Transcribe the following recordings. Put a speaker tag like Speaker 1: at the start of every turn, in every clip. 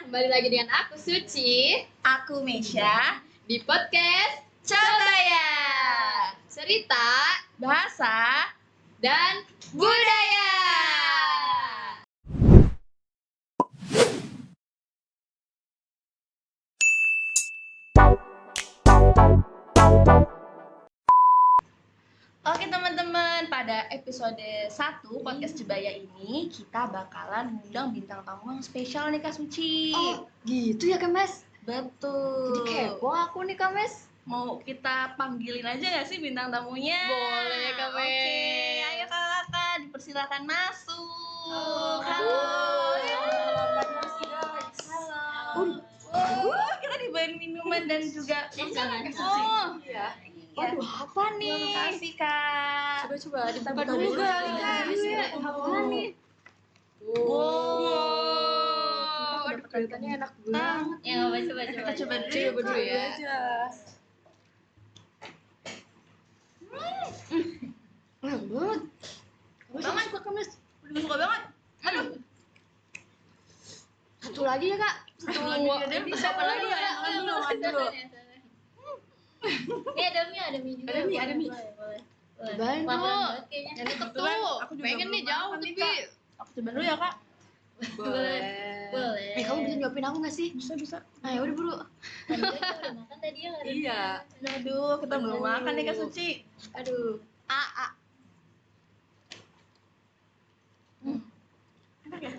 Speaker 1: kembali lagi dengan aku Suci,
Speaker 2: Aku Mesya
Speaker 1: di podcast
Speaker 2: Coba ya,
Speaker 1: Cerita
Speaker 2: Bahasa
Speaker 1: dan
Speaker 2: Budaya. Oke teman-teman, pada episode 1 podcast Cebaya ini kita bakalan ngundang bintang tamu yang spesial nih Kak Suci.
Speaker 1: Oh, gitu ya Kemes?
Speaker 2: Betul.
Speaker 1: Jadi kepo aku nih Kemes.
Speaker 2: Mau kita panggilin aja gak sih bintang tamunya?
Speaker 1: Boleh, Kak Mes.
Speaker 2: Oke, ayo kakak dipersilakan masuk.
Speaker 1: Halo.
Speaker 2: Halo. Kita dibawain minuman dan juga makanan. Oh,
Speaker 1: Iya.
Speaker 2: iya.
Speaker 1: Waduh, apa nih?
Speaker 2: Terima kasih Kak.
Speaker 1: Coba kita
Speaker 2: buka
Speaker 1: buka
Speaker 2: dulu
Speaker 1: dulu
Speaker 2: kali,
Speaker 1: kali
Speaker 2: Kak.
Speaker 1: ya. Apa nih?
Speaker 2: Wow.
Speaker 1: Aduh, kelihatannya enak banget.
Speaker 3: Ya, coba.
Speaker 2: Kita coba dulu
Speaker 1: Coba dulu
Speaker 2: Kak.
Speaker 1: ya. Enak banget.
Speaker 2: Banget.
Speaker 1: Suka Kemes.
Speaker 2: Udah suka banget. Aduh.
Speaker 1: Satu lagi ya Kak.
Speaker 2: Satu lagi ya, Dem.
Speaker 1: Ini siapa lagi ya?
Speaker 2: Makan dulu.
Speaker 3: Ini ada mie juga.
Speaker 2: Ada mie.
Speaker 3: Boleh.
Speaker 1: Cobain, Bu.
Speaker 3: Laparan banget kayaknya.
Speaker 1: Yang deket
Speaker 2: Kebetulan
Speaker 1: tuh.
Speaker 2: aku juga
Speaker 1: Pengen
Speaker 2: belum
Speaker 1: nih jauh
Speaker 2: makan nih,
Speaker 1: tapi.
Speaker 2: Kak. Aku coba dulu ya Kak.
Speaker 3: Boleh.
Speaker 1: Kamu bisa nyuapin aku gak sih?
Speaker 2: Bisa.
Speaker 1: Nah, yaudah buru.
Speaker 3: Tadi kan kita udah makan tadi ya.
Speaker 2: Iya. Aduh, kita belum makan nih Kak Suci.
Speaker 1: Aduh.
Speaker 2: Enak ya?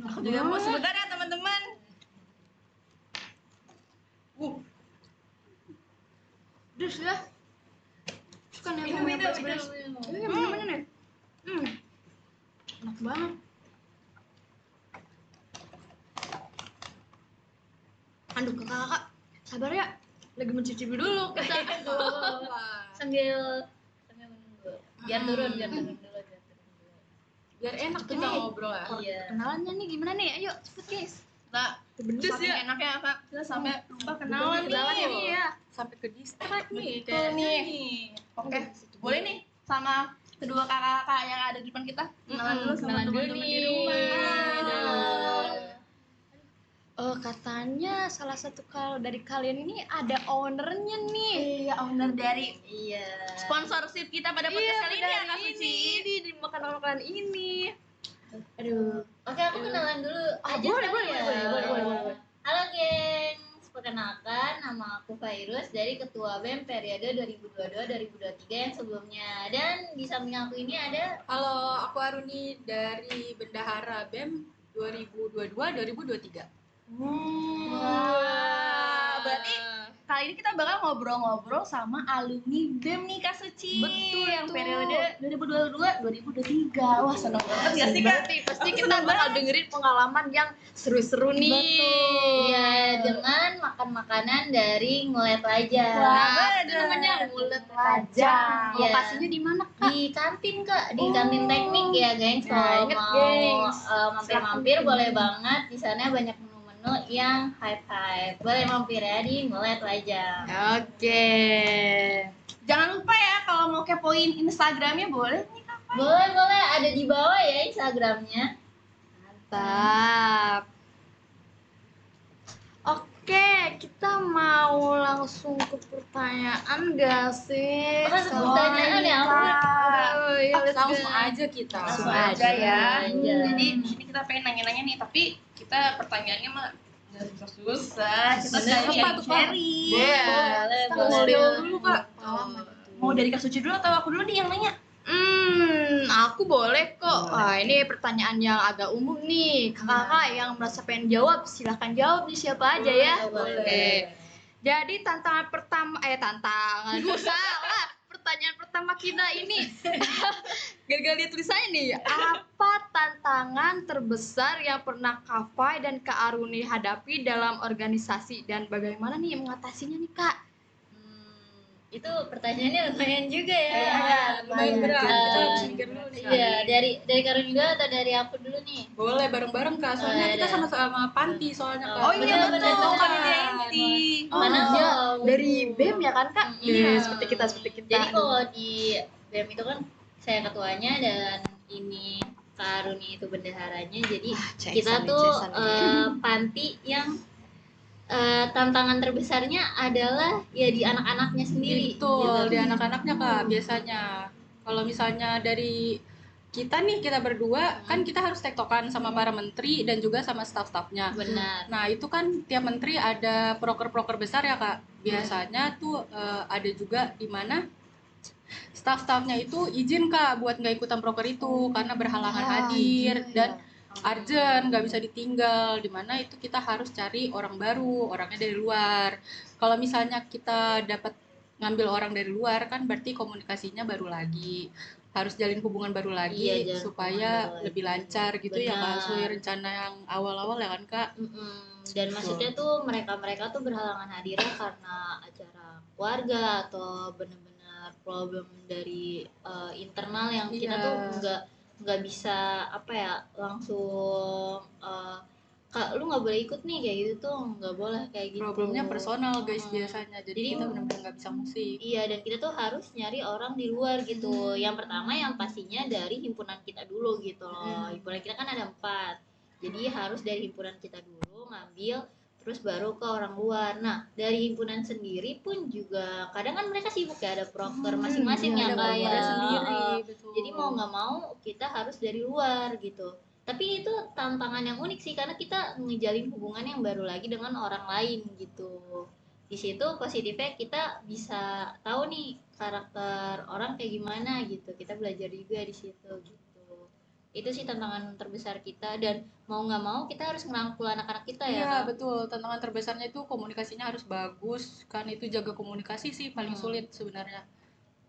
Speaker 2: Aku juga mau sebentar ya teman-teman.
Speaker 1: Pedes ya. Suka nih
Speaker 2: Minum,
Speaker 1: yang
Speaker 2: minum,
Speaker 1: pedes.
Speaker 3: minum.
Speaker 1: Ini minumannya nih. Enak banget. Aduh kakak, sabar ya. Lagi mencicipi dulu kita.
Speaker 3: Sambil menunggu. Biar turun dulu.
Speaker 2: Biar enak kita ngobrol ya.
Speaker 3: Iya.
Speaker 1: Kenalannya nih gimana nih? Ayo cepet guys.
Speaker 2: Nah,
Speaker 1: Pedes
Speaker 2: saking
Speaker 1: ya.
Speaker 2: enaknya Kak, kita sampai lupa kenalan
Speaker 1: Kenalannya
Speaker 2: nih.
Speaker 1: nih ya.
Speaker 2: Sampai ke distrik nih.
Speaker 1: Betul nih.
Speaker 2: Oke, boleh nih sama kedua kakak-kakak yang ada di depan kita. Kenalan dulu sama
Speaker 1: kenalan dulu
Speaker 2: teman-teman di
Speaker 1: nih.
Speaker 2: rumah.
Speaker 1: Katanya salah satu dari kalian ini ada ownernya nih.
Speaker 2: Iya, owner dari
Speaker 3: Iya.
Speaker 2: sponsorship kita pada podcast kali ini ya Kak Suci.
Speaker 1: Ini di makanan-makanan ini. Aduh.
Speaker 3: Oke, aku kenalan dulu aja
Speaker 1: boleh,
Speaker 3: kali
Speaker 1: boleh,
Speaker 3: ya.
Speaker 1: boleh.
Speaker 3: Halo gengs, perkenalkan nama aku Virus dari Ketua BEM periode 2022-2023 yang sebelumnya. Dan di samping aku ini ada
Speaker 4: Halo, aku Aruni dari Bendahara BEM 2022-2023.
Speaker 2: Wah, berarti kali ini kita bakal ngobrol-ngobrol sama alumni BEM nih Kak Suci.
Speaker 1: Betul,
Speaker 2: yang
Speaker 1: tuh.
Speaker 2: periode 2022-2023. Wah, seneng banget ya sih Kak.
Speaker 1: Pasti
Speaker 2: Aku
Speaker 1: kita
Speaker 2: senang
Speaker 1: bakal
Speaker 2: banget.
Speaker 1: dengerin pengalaman yang seru-seru nih.
Speaker 2: Betul.
Speaker 3: ya dengan makan makanan dari Ngulet Lajah.
Speaker 2: Wah,
Speaker 1: Itu namanya Ngulet
Speaker 2: Lajah.
Speaker 3: Iya.
Speaker 1: Lokasinya di mana Kak?
Speaker 3: Di kantin Kak, di kantin teknik ya gengs.
Speaker 1: Ya,
Speaker 3: Kalau
Speaker 1: inget,
Speaker 3: mau
Speaker 1: gengs.
Speaker 3: mampir-mampir
Speaker 1: Silahkan.
Speaker 3: boleh banget. Di sana banyak menu-menu yang hype-hype. Boleh mampir ya di Ngulet Lajah.
Speaker 1: Oke.
Speaker 2: Jangan lupa ya kalau mau kepoin Instagramnya boleh nih Kak.
Speaker 3: Boleh ada di bawah ya Instagramnya.
Speaker 1: Mantap. Oke, kita mau langsung ke pertanyaan gak sih?
Speaker 3: Langsung ke pertanyaan ya, ampun.
Speaker 1: Aduh, ya let's
Speaker 4: Langsung
Speaker 1: go.
Speaker 4: aja kita.
Speaker 2: Langsung
Speaker 3: Langsung
Speaker 2: aja ya.
Speaker 3: aja.
Speaker 2: Jadi di sini kita pengen nanya-nanya nih, tapi kita pertanyaannya mah nggak susah. Kita
Speaker 3: Bener,
Speaker 2: sharing.
Speaker 3: apa
Speaker 4: tuh, Kak?
Speaker 3: Boleh,
Speaker 1: Kita
Speaker 3: boleh.
Speaker 1: ngobrol
Speaker 4: dulu, Kak.
Speaker 2: Mau dari Kak Suci dulu atau aku dulu nih yang nanya?
Speaker 1: Aku boleh kok. Wah, ini pertanyaan yang agak umum nih. Kakak yang merasa pengen jawab, silahkan jawab nih siapa aja ya.
Speaker 3: Boleh.
Speaker 1: Oke. Jadi tantangan pertama, aduh salah. Pertanyaan pertama kita ini, gara-gara dia tulisannya nih, apa tantangan terbesar yang pernah Kak Fai dan Kak Aruni hadapi dalam organisasi dan bagaimana nih mengatasinya nih Kak?
Speaker 3: Itu pertanyaannya lumayan juga ya.
Speaker 4: Lumayan berat.
Speaker 3: Eh,
Speaker 4: Kita harus mikir dulu nih.
Speaker 3: Iya, dari Karun juga atau dari aku dulu nih?
Speaker 4: Boleh bareng-bareng Kak, soalnya kita sama-sama panti soalnya Kak.
Speaker 2: Oh iya
Speaker 3: Bener,
Speaker 2: betul,
Speaker 3: bener.
Speaker 2: panitia inti.
Speaker 3: Mana
Speaker 1: ya,
Speaker 3: kalau
Speaker 1: dari BEM ya kan Kak?
Speaker 3: Iya.
Speaker 1: Seperti kita.
Speaker 3: Jadi kalau di BEM itu kan saya ketuanya dan ini Kak Aruni itu bendaharanya. Jadi
Speaker 1: Cesan
Speaker 3: kita
Speaker 1: nih,
Speaker 3: tuh
Speaker 1: cesan nih.
Speaker 3: panti yang tantangan terbesarnya adalah ya di anak-anaknya sendiri.
Speaker 4: Betul,
Speaker 3: gitu.
Speaker 4: di anak-anaknya Kak biasanya. Kalau misalnya dari kita berdua kan kita harus tektokan sama para menteri dan juga sama staf-stafnya.
Speaker 3: Benar.
Speaker 4: Nah itu kan tiap menteri ada proker-proker besar ya Kak. Biasanya tuh ada juga di mana staf-stafnya itu izin Kak buat nggak ikutan proker itu karena berhalangan hadir dan urgent, nggak bisa ditinggal. Di mana itu kita harus cari orang baru, orangnya dari luar. Kalau misalnya kita dapat ngambil orang dari luar kan berarti komunikasinya baru lagi, harus jalin hubungan baru lagi
Speaker 3: Iya, jalin
Speaker 4: supaya
Speaker 3: hubungan baru
Speaker 4: lebih
Speaker 3: lagi.
Speaker 4: lancar gitu ya Kak,
Speaker 3: Benar.
Speaker 4: sesuai rencana yang awal-awal ya kan Kak.
Speaker 3: Dan maksudnya tuh mereka tuh berhalangan hadirnya karena acara keluarga atau benar-benar problem dari internal yang kita
Speaker 4: Iya.
Speaker 3: tuh nggak bisa apa ya langsung Kak lu nggak boleh ikut nih kayak gitu tuh nggak boleh kayak gitu.
Speaker 4: Problemnya personal guys
Speaker 3: Mm.
Speaker 4: biasanya, jadi
Speaker 3: Jadi-
Speaker 4: kita benar-benar nggak bisa musik.
Speaker 3: Iya, dan kita tuh harus nyari orang di luar gitu. Yang pertama yang pastinya dari himpunan kita dulu gitu loh. Himpunan kita kan ada 4. Jadi harus dari himpunan kita dulu ngambil, terus baru ke orang luar. Nah, dari himpunan sendiri pun juga kadang kan mereka sibuk ya, ada proker masing-masing
Speaker 4: Ada
Speaker 3: ya
Speaker 4: prokernya
Speaker 3: kayak
Speaker 4: sendiri, betul.
Speaker 3: jadi mau nggak mau kita harus dari luar gitu. Tapi itu tantangan yang unik sih karena kita ngejalin hubungan yang baru lagi dengan orang lain gitu. Di situ positifnya kita bisa tahu nih karakter orang kayak gimana gitu. Kita belajar juga di situ gitu. Itu sih tantangan terbesar kita dan mau nggak mau kita harus ngerangkul anak-anak kita ya.
Speaker 4: Iya
Speaker 3: Kak?
Speaker 4: betul, tantangan terbesarnya itu komunikasinya harus bagus, kan itu jaga komunikasi sih paling sulit sebenarnya,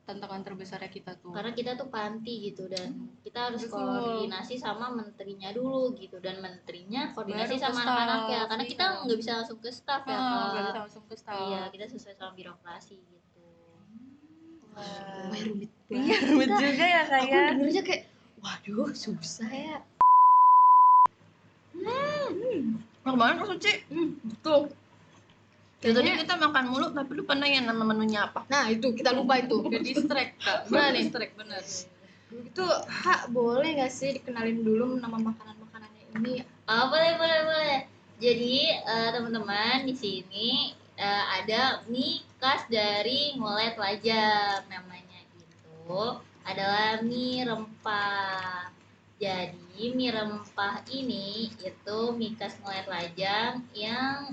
Speaker 4: tantangan terbesarnya kita tuh.
Speaker 3: Karena kita tuh panti gitu dan kita harus
Speaker 4: Betul.
Speaker 3: koordinasi sama menterinya dulu gitu dan menterinya koordinasi
Speaker 4: Baru ke
Speaker 3: sama anak-anak ya
Speaker 4: staff,
Speaker 3: karena kita
Speaker 4: iya.
Speaker 3: nggak bisa langsung ke staff ya Kak.
Speaker 4: Nggak bisa langsung ke staff.
Speaker 3: Iya, kita sesuai sama birokrasi gitu.
Speaker 1: Wah, rumit
Speaker 2: Iya,
Speaker 1: banget.
Speaker 2: rumit juga ya Kak
Speaker 1: Aku
Speaker 2: ya.
Speaker 1: dengernya kayak, waduh susah ya.
Speaker 2: Enak banget Kak Suci.
Speaker 1: Tuh.
Speaker 2: Biasanya kita makan mulu tapi lupa nanya nama menunya apa.
Speaker 1: Nah itu kita lupa itu.
Speaker 4: Ke distract Kak,
Speaker 1: Nah, nih.
Speaker 4: distract bener.
Speaker 1: Itu Kak boleh nggak sih dikenalin dulu nama makanan-makanannya ini?
Speaker 3: Boleh. Jadi teman-teman di sini ada mie khas dari Ngulet Lajang namanya itu adalah mie rempah. Jadi mie rempah ini itu mie khas Ngulet Lajang yang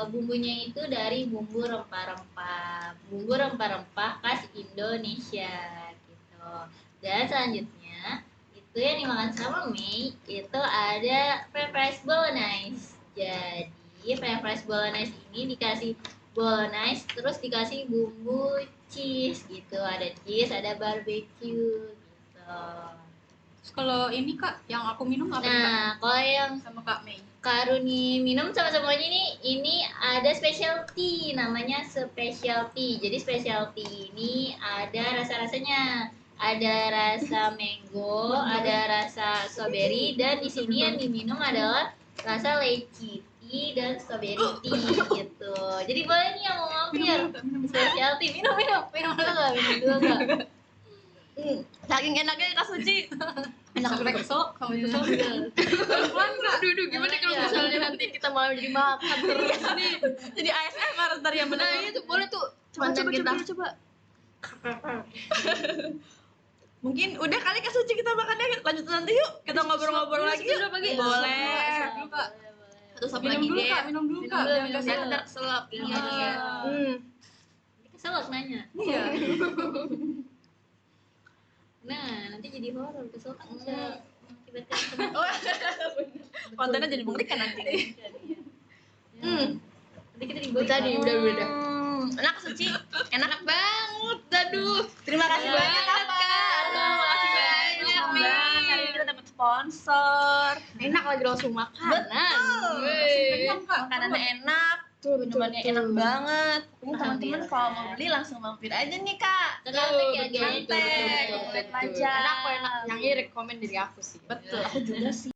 Speaker 3: bumbunya itu dari bumbu rempah-rempah, khas Indonesia gitu. Dan selanjutnya itu yang dimakan sama mie itu ada french fries bolognese. Jadi french fries bolognese ini dikasih bolognese terus dikasih bumbu cheese gitu, ada cheese, ada barbecue gitu.
Speaker 4: Terus kalau ini Kak, yang aku minum apa nih, Kak?
Speaker 3: Nah kalau yang
Speaker 4: Sama Kak Mei.
Speaker 3: Karuni minum sama-samanya ini ada specialty namanya specialty. Jadi specialty ini ada rasa-rasanya. Ada rasa mango, ada rasa strawberry dan di sini yang diminum adalah rasa lychee tea dan strawberry tea gitu. Jadi boleh nih yang mau mampir specialty minum dulu nggak?
Speaker 2: Saking enaknya Kak Suci.
Speaker 4: Enak sampai kesel, sampai kesel.
Speaker 1: Pelan-pelan Kak. Duh, gimana kalau misalnya nanti kita malah jadi makan terus nih.
Speaker 2: Jadi ASMR ntar yang benar.
Speaker 1: Nah itu boleh tuh. Coba
Speaker 2: Konten kita.
Speaker 1: coba.
Speaker 2: Mungkin udah kali Kak Suci kita makannya, lanjut nanti yuk. Kita ngobrol-ngobrol lagi yuk. Boleh.
Speaker 3: Boleh.
Speaker 2: Satu sop
Speaker 4: Minum
Speaker 2: lagi
Speaker 4: dulu
Speaker 2: deh.
Speaker 4: Kak, minum dulu Kak.
Speaker 3: dulu,
Speaker 4: Biar
Speaker 3: minum
Speaker 4: nggak
Speaker 3: dulu.
Speaker 4: kesel.
Speaker 2: Biar keselak.
Speaker 3: Iya. Kesel nanya.
Speaker 4: Iya.
Speaker 3: Nah, nanti jadi horor kesel kan bisa mengakibatkan teman.
Speaker 2: Kontennya jadi mengerikan nanti.
Speaker 3: Nanti kita dibuat.
Speaker 1: Tadi udah.
Speaker 2: Enak Suci. Enak
Speaker 1: Banget, aduh.
Speaker 2: Terima kasih
Speaker 3: Iya.
Speaker 2: banyak Kak.
Speaker 1: Makasih banyak, Mi.
Speaker 2: Hari ini kita dapat sponsor.
Speaker 1: Enak lagi langsung makanan.
Speaker 4: Kenyang Kak.
Speaker 2: Makanannya enak, minumannya enak banget. Ini teman-teman kalau mau beli langsung mampir aja nih Kak.
Speaker 3: Tergantung ya
Speaker 1: Betul,
Speaker 3: guys.
Speaker 2: Betul. Lajang.
Speaker 1: Enak kok enak. Yang ini rekomen dari aku sih.
Speaker 2: Betul, aku juga sih.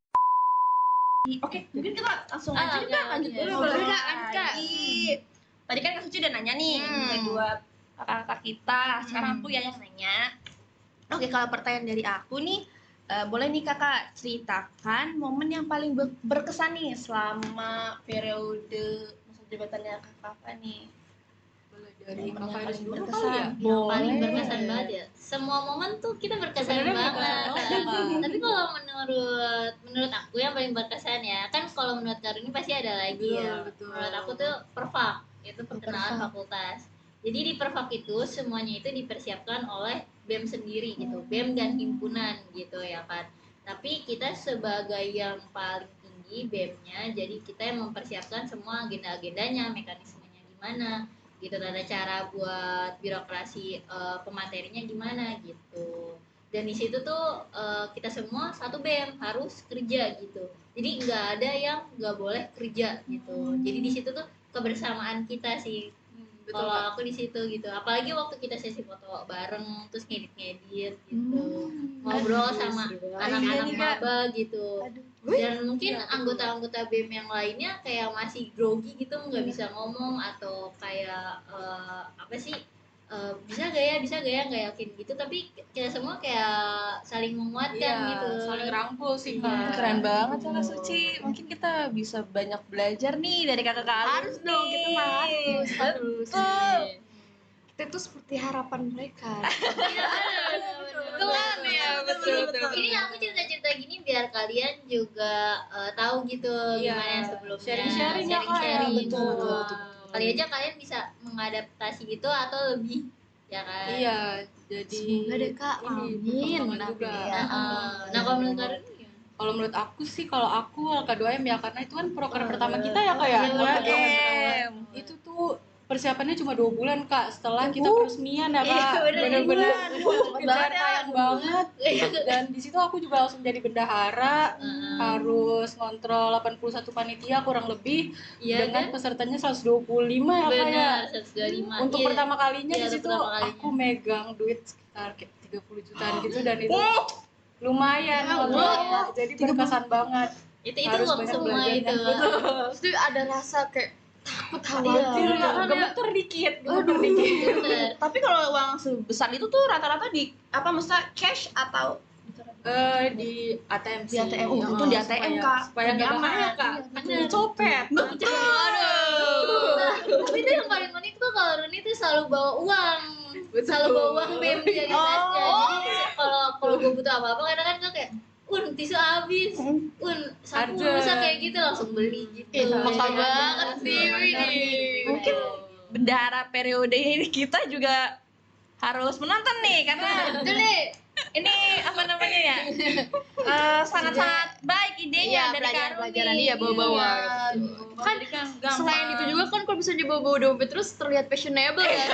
Speaker 2: Oke, mungkin kita langsung aja
Speaker 3: oke,
Speaker 2: Kak, lanjut
Speaker 3: oke.
Speaker 2: dulu.
Speaker 1: Boleh,
Speaker 2: ngobrol
Speaker 1: Kak, lanjut, Kak.
Speaker 2: lagi. Tadi kan Kak Suci udah nanya nih kedua kakak-kakak kita. Sekarang aku ya yang nanya. Oke, kalau pertanyaan dari aku nih, boleh nih kakak ceritakan momen yang paling berkesan nih selama periode masa jabatannya kakak nih.
Speaker 4: Boleh dari
Speaker 2: Momen
Speaker 4: Kak
Speaker 2: yang
Speaker 4: Faiz
Speaker 2: paling
Speaker 4: dulu
Speaker 2: berkesan.
Speaker 4: kali ya.
Speaker 3: Yang paling
Speaker 2: Boleh.
Speaker 3: berkesan banget ya. Semua momen tuh kita berkesan
Speaker 4: Sebenarnya
Speaker 3: banget.
Speaker 4: berkesan banget.
Speaker 3: Tapi kalau menurut aku yang paling berkesan ya, kan kalau menurut Karuni pasti ada lagi ya.
Speaker 4: Betul.
Speaker 3: Menurut aku tuh Perfak, itu perkenalan
Speaker 2: Perfak.
Speaker 3: fakultas. Jadi di Perfak itu semuanya itu dipersiapkan oleh BEM sendiri gitu, BEM dan himpunan gitu ya kan. Tapi kita sebagai yang paling tinggi BEM-nya, jadi kita yang mempersiapkan semua agenda-agendanya, mekanismenya gimana, gitu, tata cara buat birokrasi pematerinya gimana gitu. Dan di situ tuh kita semua satu BEM harus kerja gitu, jadi nggak ada yang nggak boleh kerja gitu. Jadi di situ tuh kebersamaan kita sih
Speaker 4: Betul
Speaker 3: kalau
Speaker 4: Kak.
Speaker 3: aku di situ gitu. Apalagi waktu kita sesi foto bareng terus ngedit gitu, ngobrol sama anak-anak maba gitu. Dan mungkin anggota-anggota BEM yang lainnya kayak masih grogi gitu, nggak bisa ngomong atau kayak apa sih, bisa gak ya nggak yakin gitu. Tapi kita semua kayak saling menguatkan
Speaker 4: Iya,
Speaker 3: gitu.
Speaker 4: saling rangkul sih
Speaker 3: Iya.
Speaker 4: Kak.
Speaker 2: Keren banget Kakak Suci. Mungkin kita bisa banyak belajar nih dari kakak
Speaker 1: Harus dong, kita mah harus.
Speaker 2: Betul.
Speaker 1: Kita tuh seperti harapan mereka.
Speaker 3: Betul kan ya, betul. Ini aku cerita-cerita gini biar kalian juga tahu gitu
Speaker 4: Iya,
Speaker 3: gimana sebelumnya.
Speaker 4: sharing-sharing ya, Kak, ya.
Speaker 3: Sharing-sharing.
Speaker 4: Betul.
Speaker 3: Kali aja kalian bisa mengadaptasi gitu atau lebih, ya kan?
Speaker 4: Iya, jadi
Speaker 1: Semoga deh Kak,
Speaker 4: ini
Speaker 1: amin.
Speaker 4: perkembangan juga.
Speaker 2: Iya.
Speaker 3: Nah, kalau menurut kalian gimana?
Speaker 4: Kalau menurut aku sih, kalau aku LK2M ya, karena itu kan proker pertama kita ya Kak ya.
Speaker 3: Iya,
Speaker 2: LKM.
Speaker 4: Itu tuh persiapannya cuma 2 bulan Kak, setelah kita peresmian ya Kak.
Speaker 3: Iya, bener,
Speaker 4: Bener-bener
Speaker 2: Cepet banget ya.
Speaker 4: sayang banget. Dan di situ aku juga langsung jadi bendahara, harus ngontrol 81 panitia kurang lebih,
Speaker 3: Iya
Speaker 4: dengan
Speaker 3: kan?
Speaker 4: pesertanya 125 ya Kak ya.
Speaker 3: Benar, 125.
Speaker 4: Untuk
Speaker 3: Iya.
Speaker 4: pertama kalinya
Speaker 3: Iya,
Speaker 4: di situ
Speaker 3: pertama kalinya.
Speaker 4: aku megang duit sekitar kayak 30 jutaan gitu, dan itu lumayan
Speaker 1: Ya
Speaker 4: buat
Speaker 1: Allah.
Speaker 4: saya. Jadi berkesan banget.
Speaker 3: Itu
Speaker 4: Harus
Speaker 3: uang
Speaker 4: banyak
Speaker 3: semua
Speaker 4: belajarnya.
Speaker 3: itu.
Speaker 1: Terus tuh ada rasa kayak takut khawatir
Speaker 2: Iya.
Speaker 1: ya kan ya.
Speaker 4: Gemeter dikit, gemeter dikit.
Speaker 3: Bener.
Speaker 2: Tapi kalau uang sebesar itu tuh rata-rata di apa maksudnya cash atau
Speaker 4: Di ATM
Speaker 2: Di
Speaker 4: sih.
Speaker 2: ATM. Oh, untung di ATM, Kak.
Speaker 4: Supaya nggak
Speaker 2: Nyaman.
Speaker 4: bahaya Kak.
Speaker 3: Bener.
Speaker 4: Copet.
Speaker 3: Nah, tapi itu yang paling penting tuh kalau Runi tuh selalu bawa uang.
Speaker 4: Betul.
Speaker 3: Selalu bawa uang BEM dia di tasnya. Jadi kalau gue butuh apa-apa kadang-kadang gue kayak tisu habis, sapu
Speaker 4: Ada.
Speaker 3: rusak kayak gitu langsung beli gitu.
Speaker 2: Peka
Speaker 3: Ya,
Speaker 2: banget
Speaker 3: bener.
Speaker 2: sih,
Speaker 3: Bener.
Speaker 2: Mungkin bendahara periode ini kita juga harus menonton nih karena ini apa namanya ya, sangat-sangat baik idenya
Speaker 1: Iya,
Speaker 2: dari
Speaker 1: pelajaran-pelajaran,
Speaker 2: Karuni.
Speaker 1: iya, bawa-bawa.
Speaker 2: Kan
Speaker 1: Selain itu juga kan kalau bisa dibawa-bawa dompet terus terlihat fashionable ya.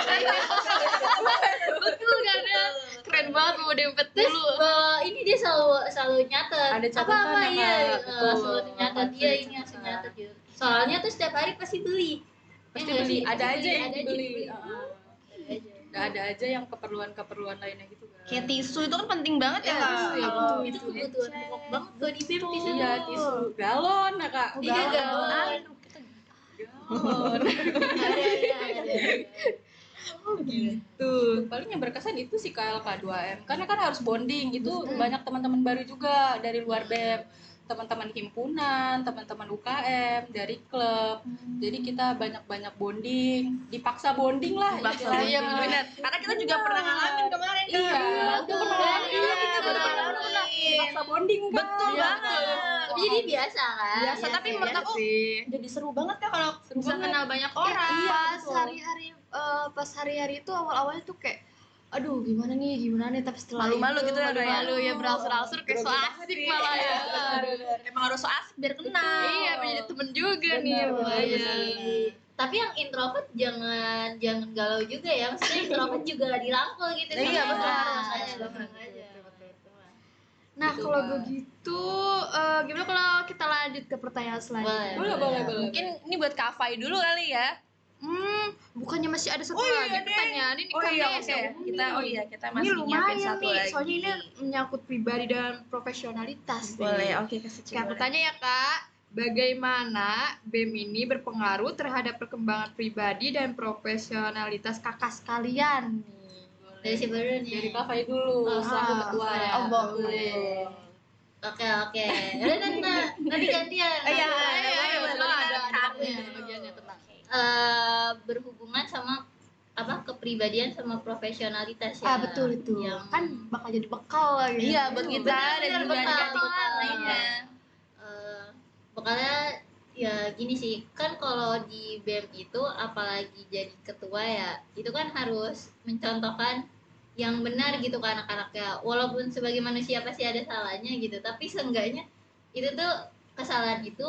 Speaker 1: Betul kan ya. Keren banget bawa dompet
Speaker 3: Terus
Speaker 1: dulu.
Speaker 3: ini dia selalu nyatet.
Speaker 4: Ada catatan
Speaker 3: apa
Speaker 4: ya,
Speaker 3: iya,
Speaker 4: Kak? Betul.
Speaker 3: selalu nyatet dia ini langsung nyatet gitu. Soalnya tuh setiap hari pasti beli.
Speaker 4: Pasti
Speaker 3: Ya nggak
Speaker 4: beli.
Speaker 3: sih?
Speaker 4: Ada
Speaker 3: Pasti
Speaker 4: aja yang
Speaker 3: ada
Speaker 4: dibeli.
Speaker 3: Ada aja.
Speaker 4: Ada aja yang keperluan lainnya gitu kan.
Speaker 2: Kayak tisu itu kan penting banget ya,
Speaker 1: Iya,
Speaker 2: Kak.
Speaker 1: tisu ya,
Speaker 2: Kalau
Speaker 3: Itu kebutuhan pokok banget kalau di BEM tisu.
Speaker 4: Iya, tisu galon ya Kak.
Speaker 3: Iya, galon.
Speaker 4: Galon.
Speaker 3: Ada.
Speaker 4: Gitu. Paling yang berkesan itu sih KLK2M. Karena kan harus bonding. Itu banyak teman-teman baru juga dari luar BEM. Teman-teman himpunan, teman-teman UKM, dari klub. Jadi kita banyak-banyak bonding. Dipaksa bonding lah.
Speaker 2: Paksa
Speaker 4: istilahnya.
Speaker 2: iya benar. Karena kita juga pernah ngalamin kemarin, Kak.
Speaker 4: Iya, udah pernah ngalamin.
Speaker 2: Iya,
Speaker 4: Kita
Speaker 2: pernah
Speaker 4: pernah
Speaker 2: ngalamin.
Speaker 4: dipaksa bonding kan.
Speaker 2: Betul
Speaker 4: Iya,
Speaker 2: banget.
Speaker 3: Tapi jadi biasa kan?
Speaker 2: Biasa, tapi menurut aku jadi seru banget ya kalau bisa
Speaker 4: banget.
Speaker 2: kenal banyak orang.
Speaker 1: Pas
Speaker 4: betul.
Speaker 1: hari-hari itu awal-awalnya tuh kayak aduh gimana nih tapi setelah
Speaker 2: Malu-malu
Speaker 1: itu
Speaker 2: gitu ya, Kak, ya?
Speaker 1: malu-malu ya berangsur-angsur kayak so asik malah ya.
Speaker 2: Emang harus so asik biar kenal.
Speaker 1: Iya menjadi temen juga nih
Speaker 4: Benar,
Speaker 1: lumayan.
Speaker 3: Bener. Tapi yang introvert jangan galau juga ya. Maksudnya introvert juga dirangkul gitu.
Speaker 2: Iya,
Speaker 3: sama
Speaker 2: betul.
Speaker 3: orang.
Speaker 2: Betul,
Speaker 3: Makanya
Speaker 2: betul,
Speaker 3: tenang aja.
Speaker 1: Nah
Speaker 4: Gitu,
Speaker 1: kalau
Speaker 4: Kak.
Speaker 1: begitu gimana kalau kita lanjut ke pertanyaan selanjutnya?
Speaker 4: Boleh.
Speaker 2: Mungkin ini buat Kak Fai dulu kali ya.
Speaker 1: Bukannya masih ada satu
Speaker 2: Oh, iya,
Speaker 1: lagi
Speaker 2: deh.
Speaker 1: pertanyaan ini
Speaker 2: Oh
Speaker 1: kan
Speaker 2: iya,
Speaker 1: Nes,
Speaker 2: oke.
Speaker 1: ya,
Speaker 2: Kita
Speaker 1: nih.
Speaker 2: kita
Speaker 1: Ini
Speaker 2: masih nyiapin
Speaker 1: lumayan
Speaker 2: satu
Speaker 1: nih,
Speaker 2: lagi.
Speaker 1: soalnya ini menyangkut pribadi dan profesionalitas nih.
Speaker 2: Boleh, oke kasih
Speaker 1: Oke, aku tanya ya Kak, bagaimana BEM ini berpengaruh terhadap perkembangan pribadi dan profesionalitas kakak sekalian nih?
Speaker 3: Dari siapa dulu nih?
Speaker 4: Dari Kak Fai dulu, selaku ketua.
Speaker 2: Oh, boleh.
Speaker 3: Oke. Udah nanti gantian.
Speaker 2: Iya,
Speaker 1: ada
Speaker 2: Karya.
Speaker 1: bagiannya tenang.
Speaker 3: Berhubungan sama kepribadian sama profesionalitas ya.
Speaker 1: Betul itu.
Speaker 3: Yang
Speaker 1: Kan bakal jadi bekal lah gitu.
Speaker 2: Iya, buat kita
Speaker 3: Benar,
Speaker 2: dan juga
Speaker 3: bekal.
Speaker 2: adik-adik lainnya.
Speaker 3: Bekalnya ya gini sih, kan kalau di BEM itu apalagi jadi ketua ya, itu kan harus mencontohkan yang benar gitu ke anak-anaknya. Walaupun sebagai manusia pasti ada salahnya gitu, tapi seenggaknya itu tuh kesalahan itu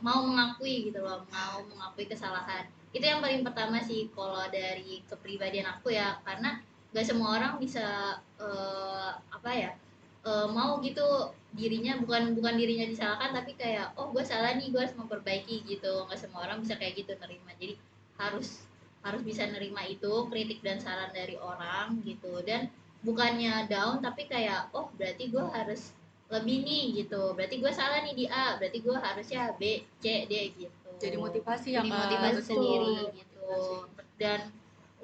Speaker 3: mau mengakui gitu loh, mau mengakui kesalahan. Itu yang paling pertama sih kalau dari kepribadian aku ya, karena gak semua orang bisa mau gitu dirinya bukan dirinya disalahkan, tapi kayak gue salah nih, gue harus memperbaiki gitu. Nggak semua orang bisa kayak gitu nerima, jadi harus bisa nerima itu kritik dan saran dari orang gitu, dan bukannya down tapi kayak berarti gue harus lebih nih gitu, berarti gue salah nih di A, berarti gue harusnya B C D gitu.
Speaker 4: Jadi motivasi ya
Speaker 3: Jadi
Speaker 4: Kak.
Speaker 3: motivasi
Speaker 4: Betul.
Speaker 3: sendiri gitu. Dan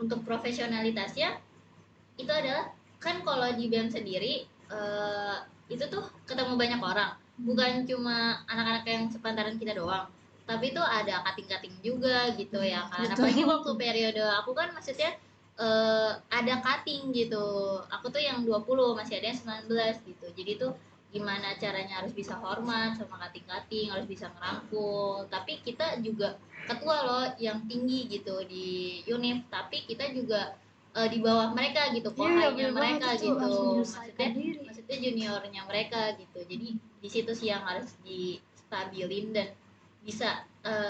Speaker 3: untuk profesionalitasnya itu adalah, kan kalau di BEM sendiri itu tuh ketemu banyak orang, bukan cuma anak-anak yang sepantaran kita doang, tapi tuh ada kating-kating juga gitu ya kan. Apalagi waktu periode aku kan maksudnya ada cutting gitu, aku tuh yang 20, masih ada yang 19 gitu. Jadi tuh gimana caranya harus bisa hormat sama kating-kating, harus bisa ngerangkul. Tapi kita juga ketua loh yang tinggi gitu di univ, tapi kita juga di bawah mereka gitu, kohainya mereka gitu, maksudnya juniornya mereka gitu. Jadi di situ sih yang harus distabilin dan bisa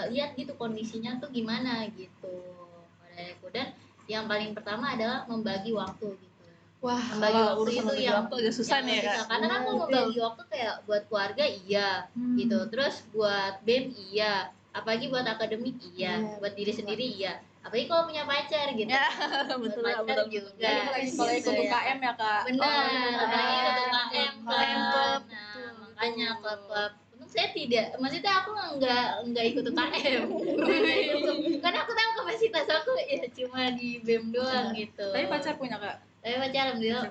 Speaker 3: lihat gitu kondisinya tuh gimana gitu pada aku. Dan yang paling pertama adalah membagi waktu gitu.
Speaker 2: Wah,
Speaker 3: Membagi
Speaker 2: kalau
Speaker 3: waktu
Speaker 2: urusan
Speaker 3: itu
Speaker 2: membagi waktu agak susah
Speaker 3: yang
Speaker 2: nih ya,
Speaker 3: susah.
Speaker 2: Kak.
Speaker 3: Karena kan aku membagi waktu kayak buat keluarga iya gitu, terus buat BEM iya, apalagi buat akademik iya, buat diri sendiri iya, apalagi kalau punya pacar gitu.
Speaker 2: Ya,
Speaker 3: Buat
Speaker 2: betul,
Speaker 3: pacar
Speaker 2: betul.
Speaker 3: juga.
Speaker 4: Apalagi kalau ikut
Speaker 3: Gitu ya.
Speaker 4: UKM ya Kak.
Speaker 3: Benar, apalagi ikut UKM
Speaker 2: UKM
Speaker 3: kan.
Speaker 2: klub,
Speaker 3: Nah, makanya klub-klub. Untung saya tidak, maksudnya aku nggak ikut UKM. Karena aku tahu kapasitas aku ya cuma di BEM doang gitu.
Speaker 4: Tapi pacar punya Kak.
Speaker 3: Tapi pacar alhamdulillah.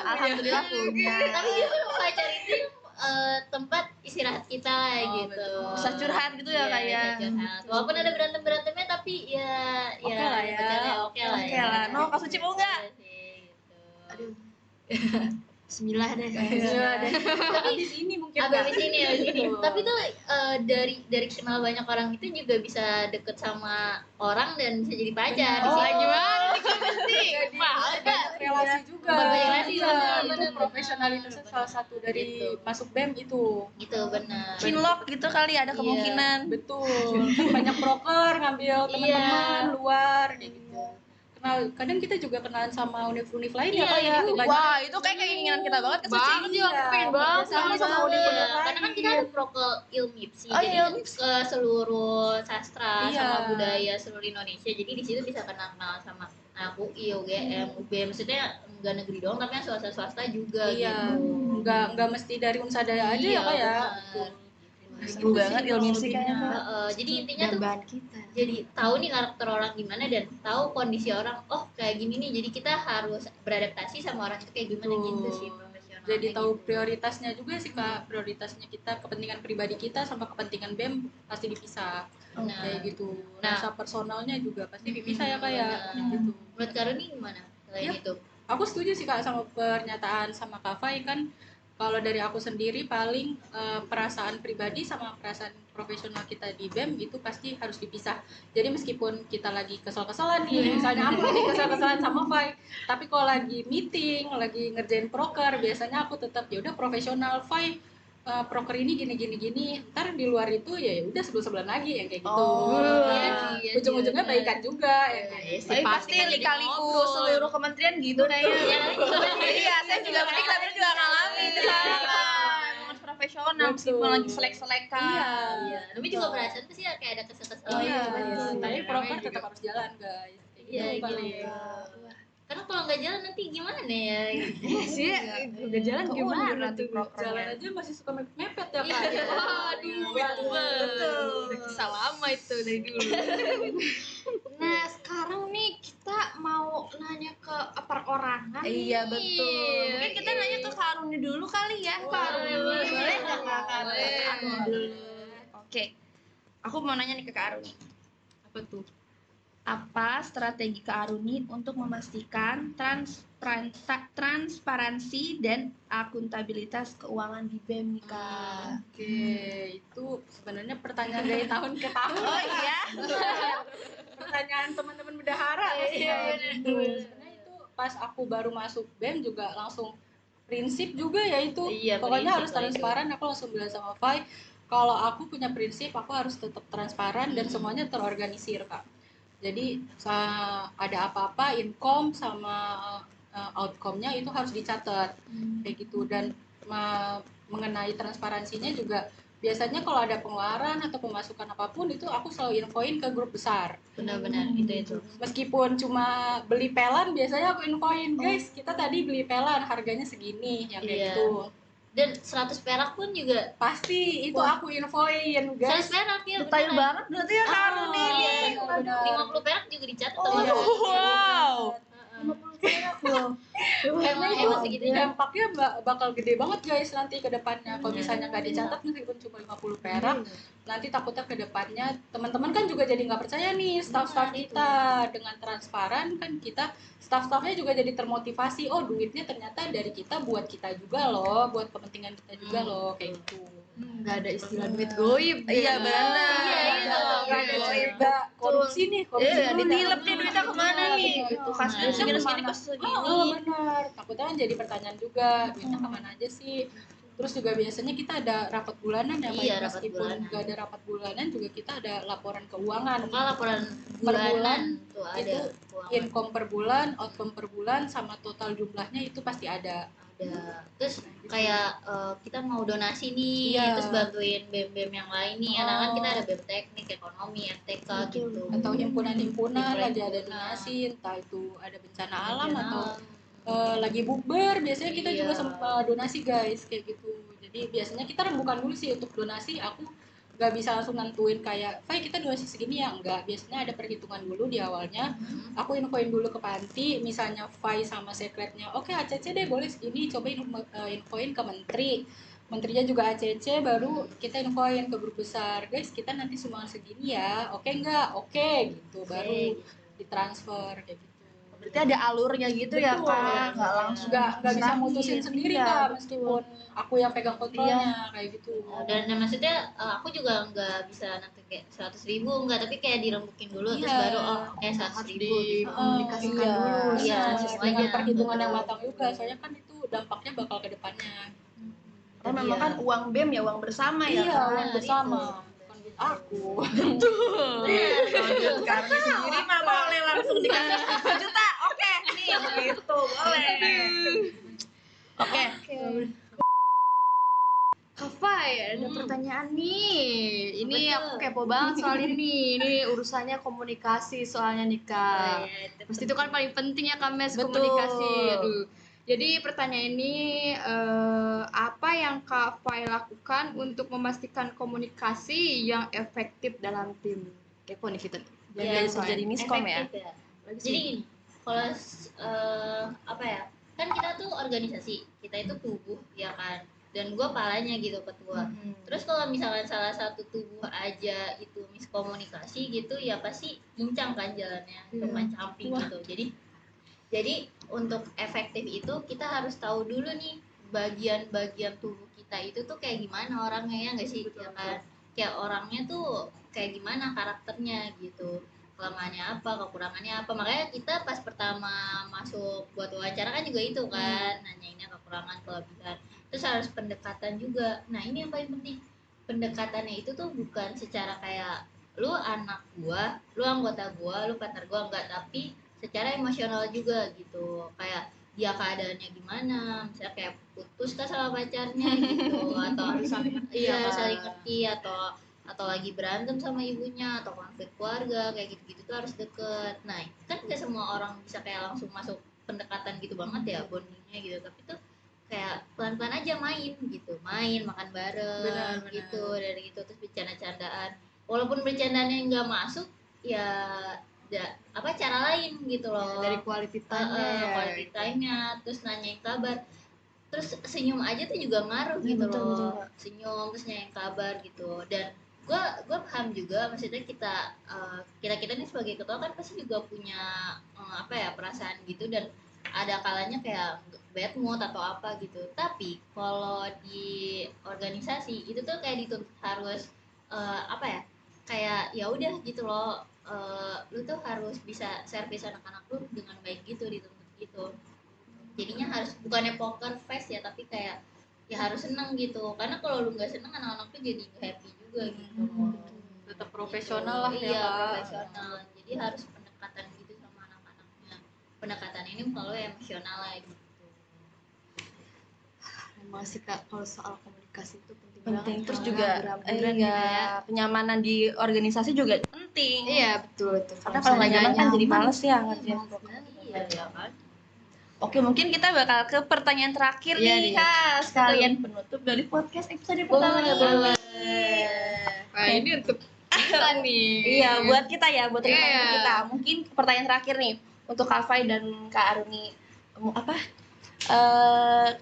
Speaker 2: Alhamdulillah punya.
Speaker 3: Tapi justru pacar itu tempat istirahat kita lah gitu.
Speaker 4: betul.
Speaker 2: Bisa curhat gitu ya,
Speaker 3: Iya,
Speaker 2: Kak, ya.
Speaker 3: bisa curhat. Walaupun ada berantem-berantemnya tapi ya
Speaker 4: Oke lah ya.
Speaker 3: pacarnya oke lah
Speaker 2: Oke
Speaker 3: ya.
Speaker 2: lah. No, Kak Suci mau nggak?
Speaker 3: Iya sih, gitu.
Speaker 1: Aduh. Bismillah deh.
Speaker 3: Tapi
Speaker 4: Di sini mungkin
Speaker 3: abis
Speaker 4: Kak.
Speaker 3: ini abis ini. Tapi tuh dari kenal banyak orang itu juga bisa deket sama orang dan bisa jadi pacar.
Speaker 4: Benar.
Speaker 3: Di situ.
Speaker 1: Gimana nih Kak Besti?
Speaker 4: Banyak relasi juga.
Speaker 3: Banyak relasi,
Speaker 4: Iya,
Speaker 3: benar,
Speaker 4: itu profesionalitasnya salah satu dari
Speaker 3: Gitu.
Speaker 4: masuk BEM itu.
Speaker 3: Gitu benar.
Speaker 2: Cinlok gitu kali ada kemungkinan.
Speaker 4: Betul. Kan banyak broker ngambil teman-teman luar kayak gitu. Kadang kita juga kenalan sama univ-univ lain ya
Speaker 3: Iya,
Speaker 4: Kak ya.
Speaker 3: iya.
Speaker 4: Banyak.
Speaker 2: Wah, itu kayak keinginan kita banget Kak Suci.
Speaker 1: Banget juga, aku pengen banget
Speaker 4: Sama sama
Speaker 3: Bener.
Speaker 4: univ lain.
Speaker 3: Karena kan kita ada prokel ilmipsi,
Speaker 2: Oh,
Speaker 3: jadi
Speaker 2: Ilmipsi.
Speaker 3: ke seluruh sastra
Speaker 4: Iya.
Speaker 3: sama budaya seluruh Indonesia. Jadi di situ bisa kenal sama anak UI, UGM, UB, maksudnya enggak negeri doang tapi yang swasta juga
Speaker 4: Iya.
Speaker 3: gitu.
Speaker 4: Enggak mesti dari Unsada aja ya Kak ya.
Speaker 3: bener.
Speaker 2: Seru banget ilmu sih kayaknya.
Speaker 3: Jadi intinya tuh
Speaker 1: Bahan kita.
Speaker 3: jadi tahu nih karakter orang gimana dan tahu kondisi orang, kayak gini nih, jadi kita harus beradaptasi sama orang itu kayak gimana
Speaker 4: Betul.
Speaker 3: gitu sih profesional.
Speaker 4: Jadi tahu
Speaker 3: gitu.
Speaker 4: prioritasnya juga sih Kak. Prioritasnya kita, kepentingan pribadi kita sama kepentingan BEM pasti dipisah.
Speaker 3: Nah,
Speaker 4: Kayak gitu.
Speaker 3: Nah.
Speaker 4: Rasa personalnya juga pasti dipisah ya Kak ya.
Speaker 3: Benar.
Speaker 4: Gitu.
Speaker 3: Menurut Karuni gimana selain
Speaker 4: Ya.
Speaker 3: itu?
Speaker 4: Aku setuju sih Kak sama pernyataan sama Kak Fai kan. Kalau dari aku sendiri paling perasaan pribadi sama perasaan profesional kita di BEM itu pasti harus dipisah. Jadi meskipun kita lagi kesel-keselan nih, misalnya aku lagi kesel-keselan sama Fai, tapi kalau lagi meeting, lagi ngerjain proker, biasanya aku tetap ya udah profesional. Fai, proker ini gini, ntar di luar itu ya udah sebelah lagi yang kayak gitu.
Speaker 2: Oh,
Speaker 3: iya,
Speaker 4: Ujung-ujungnya
Speaker 3: iya,
Speaker 4: baikan juga ya kayak
Speaker 3: Iya,
Speaker 4: gitu.
Speaker 2: Tapi pasti lika-liku seluruh kementerian gitu kayaknya. Iya, saya juga mungkin kalian juga ngalamin kesalahan. Momen profesional meskipun lagi selek-selekan.
Speaker 3: Iya, tapi juga perasaan tuh sih kayak ada kesel-keselan.
Speaker 4: Oh iya,
Speaker 3: gitu.
Speaker 4: tapi proker tetap harus jalan guys. Kayak
Speaker 3: Iya,
Speaker 4: gitu,
Speaker 3: gitu.
Speaker 4: paling.
Speaker 3: Karena kalau nggak jalan nanti gimana ya?
Speaker 1: Iya sih, udah jalan
Speaker 2: Keundur
Speaker 1: gimana
Speaker 2: nanti
Speaker 1: tuh?
Speaker 2: prokernya.
Speaker 4: Jalan aja masih suka mepet ya Kak.
Speaker 3: Iya.
Speaker 1: Aduh, betul. Udah kisah lama itu dari dulu. Nah, sekarang nih kita mau nanya ke perorangan
Speaker 2: Iya
Speaker 1: nih.
Speaker 2: betul. Mungkin kita nanya ke Kak Aruni dulu kali ya. Kak Aruni.
Speaker 1: Boleh nggak, Kak Aruni?
Speaker 2: Boleh. Kak Aruni dulu. Oke. Aku mau nanya nih ke Kak Aruni.
Speaker 4: Apa tuh?
Speaker 2: Apa strategi Kak Aruni untuk memastikan transparansi dan akuntabilitas keuangan di BEM nih Kak?
Speaker 4: Oke, itu sebenarnya pertanyaan dari tahun ke tahun.
Speaker 2: Oh iya.
Speaker 4: Pertanyaan teman-teman bendahara pasti gitu. Sebenarnya itu pas aku baru masuk BEM juga langsung prinsip juga ya itu.
Speaker 3: Iya,
Speaker 4: Pokoknya
Speaker 3: prinsip
Speaker 4: harus
Speaker 3: lah itu.
Speaker 4: transparan. Aku langsung bilang sama Fai, kalau aku punya prinsip aku harus tetap transparan dan semuanya terorganisir Kak. Jadi ada apa-apa income sama outcome-nya itu harus dicatat kayak gitu. Dan mengenai transparansinya juga biasanya kalau ada pengeluaran atau pemasukan apapun itu aku selalu infoin ke grup besar.
Speaker 3: Benar-benar itu.
Speaker 4: Meskipun cuma beli pelan biasanya aku infoin, guys kita tadi beli pelan harganya segini ya kayak
Speaker 3: Iya.
Speaker 4: gitu.
Speaker 3: Dan 100 perak pun juga
Speaker 4: Pasti itu aku infoin
Speaker 3: 100
Speaker 4: guys.
Speaker 3: perak ya.
Speaker 2: Detail banget berarti ya Kak Aruni.
Speaker 4: Benar.
Speaker 3: 50 perak juga dicatat
Speaker 4: Oh,
Speaker 3: sama
Speaker 4: iya.
Speaker 2: Wow.
Speaker 4: 50 perak loh. Karena itu
Speaker 3: Emang segitu ya.
Speaker 4: dampaknya bakal gede banget guys nanti ke depannya. Kalau misalnya nggak dicatat meskipun cuma 50 perak, nanti takutnya ke depannya teman-teman kan juga jadi nggak percaya nih staff-staff
Speaker 3: Benar,
Speaker 4: kita. Dengan transparan kan kita staff-staffnya juga jadi termotivasi. Oh duitnya ternyata dari kita buat kita juga loh, buat kepentingan kita juga loh kayak gitu.
Speaker 1: Nggak ada istilah duit goib.
Speaker 2: Iya benar.
Speaker 3: Iya, itu.
Speaker 4: Nggak ada juga korupsi nih, korupsi
Speaker 2: Iya,
Speaker 4: dulu
Speaker 2: ditilep
Speaker 4: dah.
Speaker 2: nih duitnya kemana nih?
Speaker 4: Benar,
Speaker 2: Gitu.
Speaker 4: benar.
Speaker 2: Kas duit segini
Speaker 4: Kemana?
Speaker 2: segini kas segini.
Speaker 4: Oh, benar. Takutnya kan jadi pertanyaan juga, duitnya kemana aja sih? Terus juga biasanya kita ada rapat bulanan ya, Pak.
Speaker 3: Iya, rapat
Speaker 4: Meskipun
Speaker 3: bulanan.
Speaker 4: nggak ada rapat bulanan juga kita ada laporan keuangan.
Speaker 3: Pokoknya laporan
Speaker 4: Per bulan
Speaker 3: bulanan tuh ada
Speaker 4: itu
Speaker 3: keuangan.
Speaker 4: income per bulan, outcome per bulan, sama total jumlahnya itu pasti ada.
Speaker 3: Ada. Terus kayak kita mau donasi nih,
Speaker 4: Iya.
Speaker 3: terus bantuin BEM-BEM yang lain nih. Karena kan kita ada BEM teknik, ekonomi, FTK gitu.
Speaker 4: Atau himpunan-himpunan lagi ada
Speaker 3: Himpunan.
Speaker 4: donasi, entah itu ada bencana alam
Speaker 3: Bencana
Speaker 4: atau
Speaker 3: alam.
Speaker 4: lagi bukber, biasanya kita
Speaker 3: Iya.
Speaker 4: juga sempat donasi guys kayak gitu. Jadi biasanya kita rembukan dulu sih untuk donasi. Aku nggak bisa langsung nentuin kayak, Fai kita donasi segini ya, enggak. Biasanya ada perhitungan dulu di awalnya. Aku infoin dulu ke panti, misalnya Fai sama sekretnya, oke ACC deh boleh segini, coba infoin ke menteri. Menterinya juga ACC, baru kita infoin ke grup besar, guys kita nanti sumbangan segini ya, oke enggak? Oke gitu, baru ditransfer kayak gitu.
Speaker 2: Berarti ada alurnya gitu ya
Speaker 4: Betul.
Speaker 2: Kak, nggak langsung
Speaker 4: nggak bisa
Speaker 2: serahin.
Speaker 4: mutusin sendiri
Speaker 2: Iya,
Speaker 4: Kak,
Speaker 2: betul.
Speaker 4: meskipun aku yang pegang kontrolnya kayak gitu.
Speaker 3: Dan maksudnya aku juga nggak bisa nanti kayak 100.000 enggak, tapi kayak dirembukin dulu terus
Speaker 4: Iya.
Speaker 3: baru kayak 100.000 gitu.
Speaker 1: Dikomunikasikan
Speaker 4: Iya,
Speaker 1: dulu.
Speaker 3: Iya,
Speaker 4: dengan
Speaker 3: semuanya.
Speaker 4: perhitungan yang matang juga, soalnya kan itu dampaknya bakal ke depannya.
Speaker 2: Karena memang kan uang BEM ya uang bersama ya
Speaker 4: Iya,
Speaker 2: Kak.
Speaker 4: uang bersama, bukan duit aku.
Speaker 2: Betul. Kalau duit Kak Aruni sendiri mah boleh langsung dikasih 10 juta. Oke, nih gitu boleh. Oke.
Speaker 1: Kak Fai, ada pertanyaan nih. Ini
Speaker 3: Apa
Speaker 1: aku
Speaker 3: tuh?
Speaker 1: kepo banget soal ini nih. Ini urusannya komunikasi soalnya nih Kak. Pasti itu kan paling penting ya Kak Mes,
Speaker 2: Betul.
Speaker 1: komunikasi. Aduh. Jadi pertanyaan ini apa yang Kak Fai lakukan untuk memastikan komunikasi yang efektif dalam tim? Kepo nih kita.
Speaker 2: Jadi
Speaker 3: Iya,
Speaker 2: dari jadi miskom ya.
Speaker 3: efektif ya. Jadi gini, kalau apa ya, kan kita tuh organisasi, kita itu tubuh ya kan, dan gue palanya gitu ketua. Terus kalau misalkan salah satu tubuh aja itu miskomunikasi gitu ya pasti pincang kan jalannya, teman camping gitu. Jadi untuk efektif itu kita harus tahu dulu nih bagian-bagian tubuh kita itu tuh kayak gimana orangnya ya nggak sih, ya kan? Kayak orangnya tuh kayak gimana karakternya gitu, kelemahannya apa, kekurangannya apa. Makanya kita pas pertama masuk buat wawancara kan juga itu kan, nanyainnya kekurangan, kelebihan. Terus harus pendekatan juga. Nah ini yang paling penting, pendekatannya itu tuh bukan secara kayak lu anak gua, lu anggota gua, lu partner gua, enggak, tapi secara emosional juga gitu. Kayak dia keadaannya gimana, misalnya kayak putus kah sama pacarnya gitu, atau harus saling ngerti, atau lagi berantem sama ibunya, atau konflik keluarga kayak gitu-gitu tuh harus deket. Nah kan gak semua orang bisa kayak langsung masuk pendekatan gitu banget ya, bondingnya gitu, tapi tuh kayak pelan-pelan aja main gitu, main makan bareng.
Speaker 4: Benar.
Speaker 3: Gitu, dari gitu terus bercanda-candaan, walaupun bercandanya nggak masuk ya cara lain gitu loh.
Speaker 1: Dari quality time-nya ya.
Speaker 3: Quality time-nya, terus nanyain kabar, terus senyum aja tuh juga ngaruh gitu
Speaker 2: betul,
Speaker 3: loh.
Speaker 2: betul.
Speaker 3: Senyum terus nanyain kabar gitu. Dan gue paham juga, maksudnya kita nih sebagai ketua kan pasti juga punya perasaan gitu, dan ada kalanya kayak bad mood atau apa gitu. Tapi kalau di organisasi itu tuh kayak dituntut harus kayak ya udah gitu loh, lu tuh harus bisa servis anak-anak lu dengan baik gitu, dituntut gitu. Jadinya harus bukannya poker face ya, tapi kayak ya harus seneng gitu, karena kalau lu nggak seneng anak-anak tuh jadi nggak happy juga gitu loh.
Speaker 4: Tetap profesional lah ya,
Speaker 3: Iya,
Speaker 4: Kak.
Speaker 3: profesional. Jadi harus pendekatan gitu sama anak-anaknya. Pendekatan ini selalu emosional lah gitu.
Speaker 1: Emang sih Kak, kalau soal komunikasi itu penting
Speaker 2: Penting,
Speaker 1: banget.
Speaker 2: terus
Speaker 1: Jangan
Speaker 2: juga
Speaker 1: berhamburan gitu ya.
Speaker 2: kenyamanan di organisasi juga penting.
Speaker 1: Iya betul tuh.
Speaker 2: Karena kalau nggak nyaman kan jadi males ya ngerjain.
Speaker 3: Iya ya kan.
Speaker 2: Oke, mungkin kita bakal ke pertanyaan terakhir
Speaker 1: Iya,
Speaker 2: nih,
Speaker 1: nih.
Speaker 2: Kak. Sekalian penutup dari podcast episode pertama ini.
Speaker 1: Nah, ini untuk kita nih.
Speaker 2: Iya, buat kita ya, buat teman-teman
Speaker 1: Iya.
Speaker 2: kita. Mungkin pertanyaan terakhir nih untuk Kak Fai dan Kak Aruni.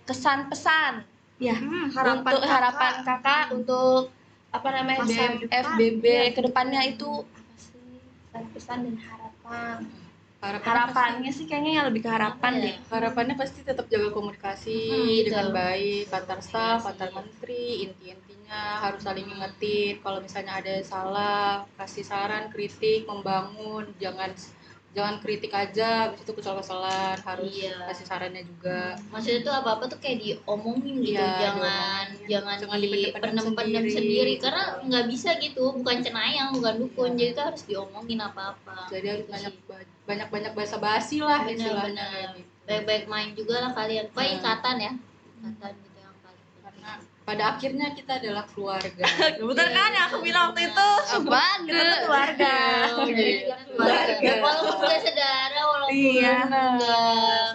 Speaker 2: Kesan pesan ya untuk harapan kakak untuk
Speaker 1: Masa depan.
Speaker 2: FBB
Speaker 1: Iya.
Speaker 2: kedepannya itu apa sih kesan pesan dan harapan? Harapannya sih kayaknya yang lebih ke harapan deh.
Speaker 4: Harapannya pasti tetap jaga komunikasi
Speaker 3: gitu.
Speaker 4: dengan baik antar staf, antar menteri, intinya harus saling ngingetin kalau misalnya ada salah, kasih saran, kritik, membangun, jangan kritik aja, habis itu kesal-kesalan, harus
Speaker 3: Iya.
Speaker 4: kasih sarannya juga.
Speaker 3: Maksudnya tuh apa-apa tuh kayak diomongin gitu,
Speaker 4: Iya,
Speaker 3: jangan
Speaker 4: Jangan
Speaker 3: dipendem-pendem sendiri, karena nggak bisa gitu, bukan cenayang, bukan dukun, jadi tuh harus diomongin apa-apa.
Speaker 4: Jadi harus
Speaker 3: Gitu sih.
Speaker 4: banyak basa-basi lah istilahnya.
Speaker 3: Benar-benar.
Speaker 4: Gitu.
Speaker 3: Baik-baik main juga lah kalian, pokoknya ikatan ya, ikatan gitu yang paling penting.
Speaker 4: Karena pada akhirnya kita adalah keluarga.
Speaker 2: Betul kan yang aku bilang waktu itu?
Speaker 1: Apaan
Speaker 2: Kita tuh keluarga.
Speaker 3: Jadi kita keluarga, walaupun nggak saudara, walaupun
Speaker 2: Iya.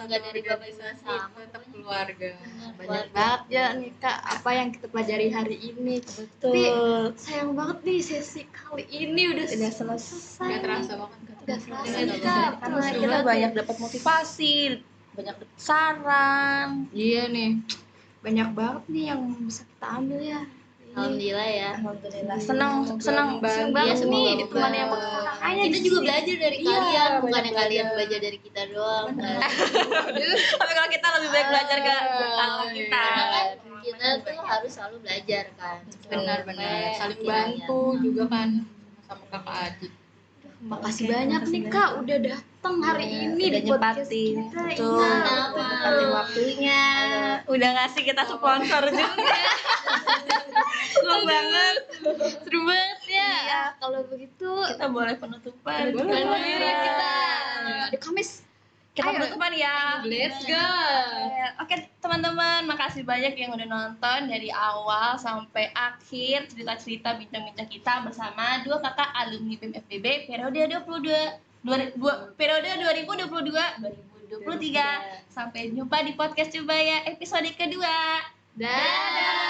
Speaker 3: nggak dari bapak ibu yang sama,
Speaker 4: tetap keluarga.
Speaker 1: banyak banget ya nih Kak apa yang kita pelajari hari ini.
Speaker 2: Betul.
Speaker 1: Sayang banget nih sesi kali ini udah selesai.
Speaker 4: Nggak terasa banget.
Speaker 1: Nggak terasa
Speaker 3: Nggak
Speaker 1: nih
Speaker 3: terasa.
Speaker 1: Kak.
Speaker 2: Karena
Speaker 1: Betul
Speaker 2: kita
Speaker 1: banget.
Speaker 2: banyak dapat motivasi, banyak dapat saran.
Speaker 1: Iya nih. Banyak banget nih yang bisa kita ambil ya.
Speaker 3: alhamdulillah ya.
Speaker 2: Alhamdulillah. Senang
Speaker 1: Senang banget
Speaker 3: Iya,
Speaker 1: nih
Speaker 3: semoga
Speaker 1: ditemani sama
Speaker 3: membantu.
Speaker 1: kakaknya.
Speaker 3: Kita juga belajar dari
Speaker 4: Iya,
Speaker 3: kalian, bukan
Speaker 4: banyak
Speaker 3: yang kalian
Speaker 4: belajar.
Speaker 3: belajar dari kita doang. Kan?
Speaker 2: Tapi kalau kita lebih baik belajar ke alam kita.
Speaker 3: Karena kan kita tuh harus selalu belajar kan.
Speaker 4: Benar-benar
Speaker 3: Sampai
Speaker 4: saling
Speaker 3: akhirnya.
Speaker 4: bantu juga kan sama kakak adik.
Speaker 1: Makasih banyak nih Kak udah datang hari ini
Speaker 2: udah
Speaker 1: di podcast
Speaker 2: nyempatin.
Speaker 1: kita.
Speaker 2: Betul.
Speaker 1: Iya.
Speaker 2: Udah nyempatin waktunya. Udah ngasih kita sponsor juga. Seneng banget.
Speaker 1: Seru banget ya.
Speaker 2: Iya.
Speaker 1: Kalau begitu
Speaker 2: Kita boleh penutupan.
Speaker 1: Boleh kita. Di Kamis.
Speaker 2: Kita
Speaker 1: Ayo.
Speaker 2: penutupan ya.
Speaker 1: Let's go.
Speaker 2: Oke teman-teman, makasih banyak yang udah nonton dari awal sampai akhir cerita-cerita bincang-bincang kita bersama dua kakak alumni BEM FBB periode 2022-2023. Sampai jumpa di podcast Coba ya episode kedua.
Speaker 1: Dadah.